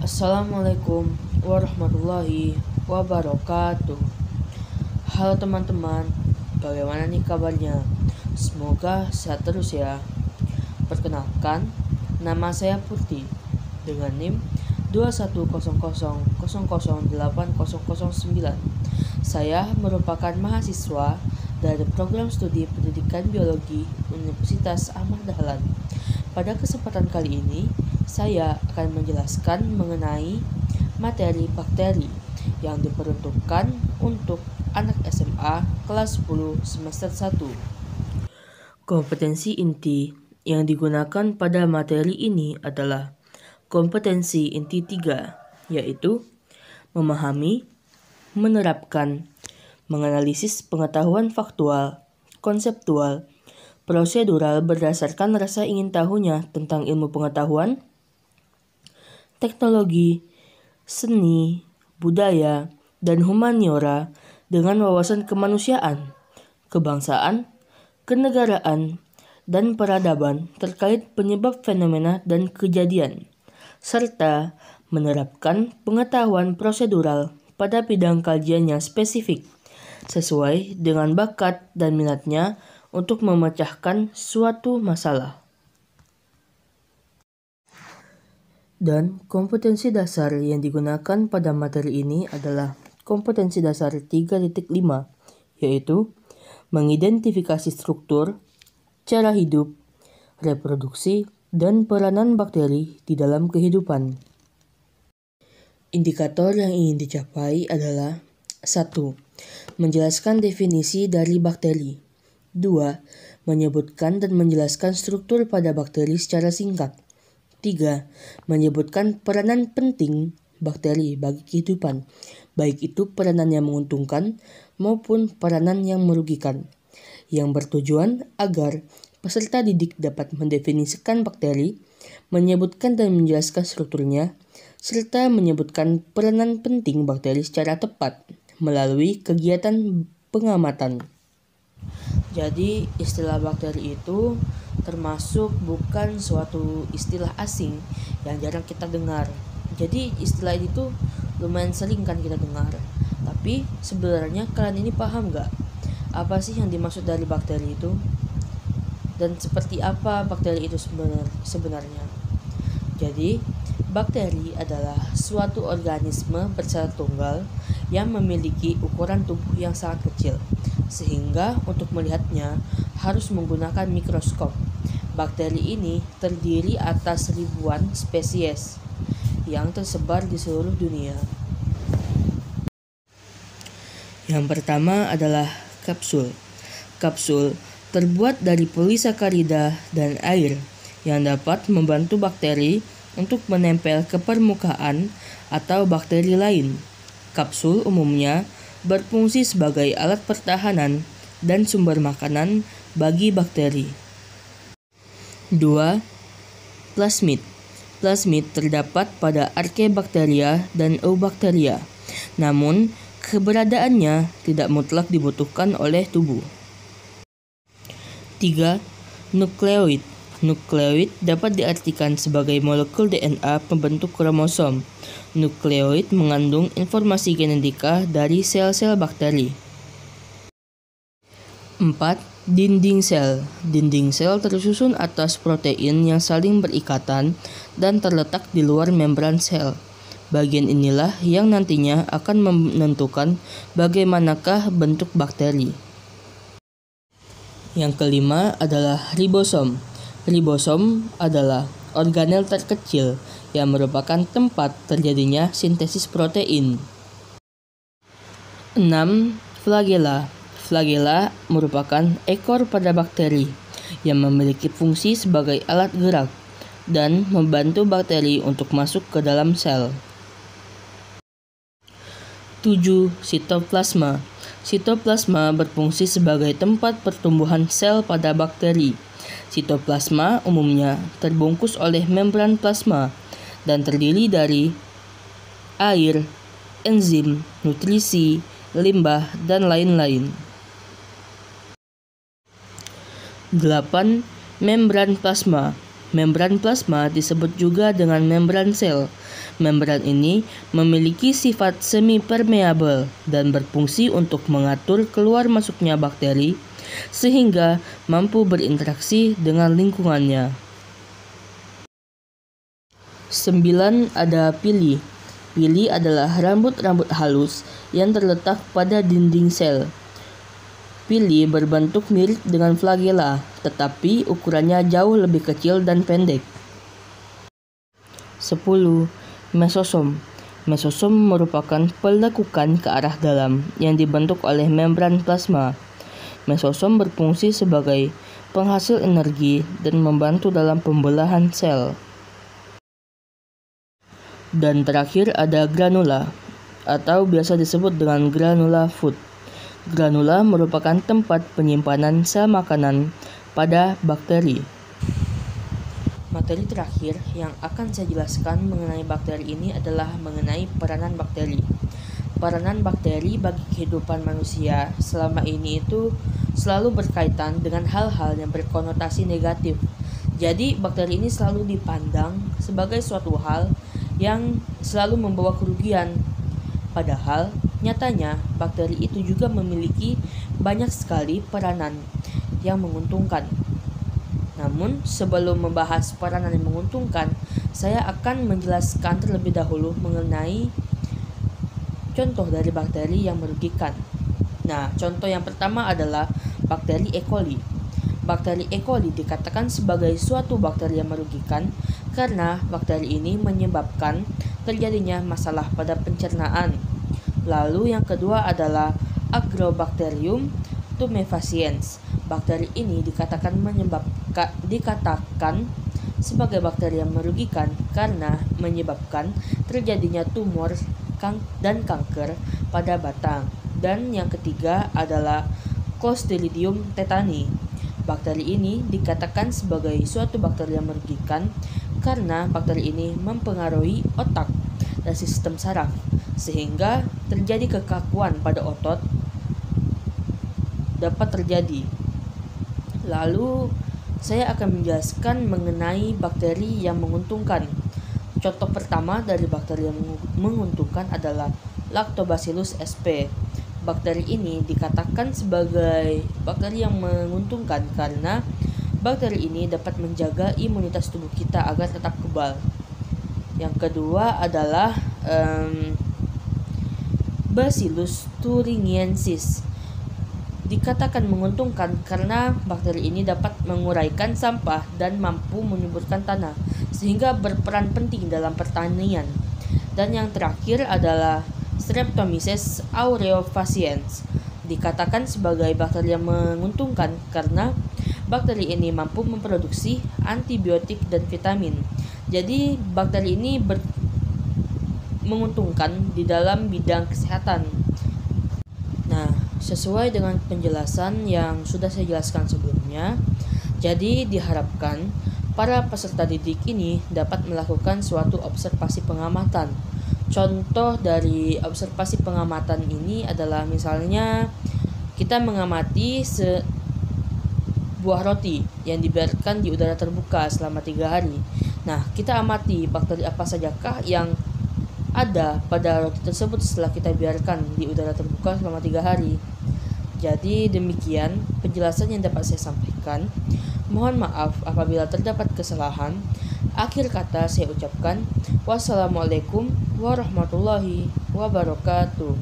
Assalamualaikum warahmatullahi wabarakatuh. Halo teman-teman, bagaimana nih kabarnya? Semoga sehat terus ya. Perkenalkan, nama saya Putri dengan NIM 2100000809. Saya merupakan mahasiswa dari program studi pendidikan biologi Universitas Ahmad Dahlan. Pada kesempatan kali ini, saya akan menjelaskan mengenai materi bakteri yang diperuntukkan untuk anak SMA kelas 10 semester 1. Kompetensi inti yang digunakan pada materi ini adalah kompetensi inti 3, yaitu memahami, menerapkan, menganalisis pengetahuan faktual, konseptual, prosedural berdasarkan rasa ingin tahunya tentang ilmu pengetahuan, teknologi, seni, budaya, dan humaniora dengan wawasan kemanusiaan, kebangsaan, kenegaraan, dan peradaban terkait penyebab fenomena dan kejadian, serta menerapkan pengetahuan prosedural pada bidang kajiannya spesifik, sesuai dengan bakat dan minatnya untuk memecahkan suatu masalah. Dan kompetensi dasar yang digunakan pada materi ini adalah kompetensi dasar 3.5, yaitu mengidentifikasi struktur, cara hidup, reproduksi, dan peranan bakteri di dalam kehidupan. Indikator yang ingin dicapai adalah 1. Menjelaskan definisi dari bakteri. 2. Menyebutkan dan menjelaskan struktur pada bakteri secara singkat. 3. Menyebutkan peranan penting bakteri bagi kehidupan, baik itu peranan yang menguntungkan maupun peranan yang merugikan, yang bertujuan agar peserta didik dapat mendefinisikan bakteri, menyebutkan dan menjelaskan strukturnya, serta menyebutkan peranan penting bakteri secara tepat melalui kegiatan pengamatan. Jadi istilah bakteri itu termasuk bukan suatu istilah asing yang jarang kita dengar. Jadi istilah itu lumayan sering kan kita dengar. Tapi sebenarnya kalian ini paham gak? Apa sih yang dimaksud dari bakteri itu? Dan seperti apa bakteri itu sebenarnya? Jadi bakteri adalah suatu organisme bersel tunggal yang memiliki ukuran tubuh yang sangat kecil, sehingga untuk melihatnya harus menggunakan mikroskop. Bakteri ini terdiri atas ribuan spesies yang tersebar di seluruh dunia. Yang pertama adalah kapsul. Kapsul terbuat dari polisakarida dan air yang dapat membantu bakteri untuk menempel ke permukaan atau bakteri lain. Kapsul umumnya berfungsi sebagai alat pertahanan dan sumber makanan bagi bakteri. 2. Plasmid. Plasmid terdapat pada Archaebacteria dan Eubacteria, namun keberadaannya tidak mutlak dibutuhkan oleh tubuh. 3. Nukleoid. Nukleoid dapat diartikan sebagai molekul DNA pembentuk kromosom. Nukleoid mengandung informasi genetika dari sel-sel bakteri. 4. Dinding sel. Dinding sel tersusun atas protein yang saling berikatan dan terletak di luar membran sel. Bagian inilah yang nantinya akan menentukan bagaimanakah bentuk bakteri. Yang kelima adalah ribosom. Ribosom adalah organel terkecil yang merupakan tempat terjadinya sintesis protein. 6. Flagella. Flagella merupakan ekor pada bakteri yang memiliki fungsi sebagai alat gerak dan membantu bakteri untuk masuk ke dalam sel. 7. Sitoplasma. Sitoplasma berfungsi sebagai tempat pertumbuhan sel pada bakteri. Sitoplasma umumnya terbungkus oleh membran plasma dan terdiri dari air, enzim, nutrisi, limbah, dan lain-lain. 8. Membran plasma. Membran plasma disebut juga dengan membran sel. Membran ini memiliki sifat semi-permeabel dan berfungsi untuk mengatur keluar masuknya bakteri sehingga mampu berinteraksi dengan lingkungannya. 9. Ada pili. Pili adalah rambut-rambut halus yang terletak pada dinding sel. Pili berbentuk mirip dengan flagela, tetapi ukurannya jauh lebih kecil dan pendek. 10. Mesosom. Mesosom merupakan pelekukan ke arah dalam yang dibentuk oleh membran plasma. Mesosom berfungsi sebagai penghasil energi dan membantu dalam pembelahan sel. Dan terakhir ada granula, atau biasa disebut dengan granula food. Granula merupakan tempat penyimpanan sel makanan pada bakteri. Materi terakhir yang akan saya jelaskan mengenai bakteri ini adalah mengenai peranan bakteri. Peranan bakteri bagi kehidupan manusia selama ini itu selalu berkaitan dengan hal-hal yang berkonotasi negatif. Jadi bakteri ini selalu dipandang sebagai suatu hal yang selalu membawa kerugian. Padahal nyatanya bakteri itu juga memiliki banyak sekali peranan yang menguntungkan. Namun sebelum membahas peranan yang menguntungkan, saya akan menjelaskan terlebih dahulu mengenai contoh dari bakteri yang merugikan. Nah, contoh yang pertama adalah bakteri E. coli. Bakteri E. coli dikatakan sebagai suatu bakteri yang merugikan karena bakteri ini menyebabkan terjadinya masalah pada pencernaan. Lalu yang kedua adalah Agrobacterium tumefaciens. Bakteri ini dikatakan sebagai bakteri yang merugikan karena menyebabkan terjadinya tumor dan kanker pada batang. Dan yang ketiga adalah Clostridium tetani. Bakteri ini dikatakan sebagai suatu bakteri yang merugikan karena bakteri ini mempengaruhi otak dan sistem saraf, sehingga terjadi kekakuan pada otot dapat terjadi. Lalu saya akan menjelaskan mengenai bakteri yang menguntungkan. Contoh pertama dari bakteri yang menguntungkan adalah Lactobacillus sp. Bakteri ini dikatakan sebagai bakteri yang menguntungkan karena bakteri ini dapat menjaga imunitas tubuh kita agar tetap kebal. Yang kedua adalah Bacillus thuringiensis. Dikatakan menguntungkan karena bakteri ini dapat menguraikan sampah dan mampu menyuburkan tanah, sehingga berperan penting dalam pertanian. Dan yang terakhir adalah Streptomyces aureofaciens. Dikatakan sebagai bakteri yang menguntungkan karena bakteri ini mampu memproduksi antibiotik dan vitamin. Jadi bakteri ini menguntungkan di dalam bidang kesehatan. Nah, sesuai dengan penjelasan yang sudah saya jelaskan sebelumnya, jadi diharapkan para peserta didik ini dapat melakukan suatu observasi pengamatan. Contoh dari observasi pengamatan ini adalah misalnya kita mengamati buah roti yang dibiarkan di udara terbuka selama 3 hari. Nah, kita amati bakteri apa sajakah yang ada pada roti tersebut setelah kita biarkan di udara terbuka selama 3 hari. Jadi demikian penjelasan yang dapat saya sampaikan. Mohon maaf apabila terdapat kesalahan. Akhir kata saya ucapkan wassalamualaikum warahmatullahi wabarakatuh.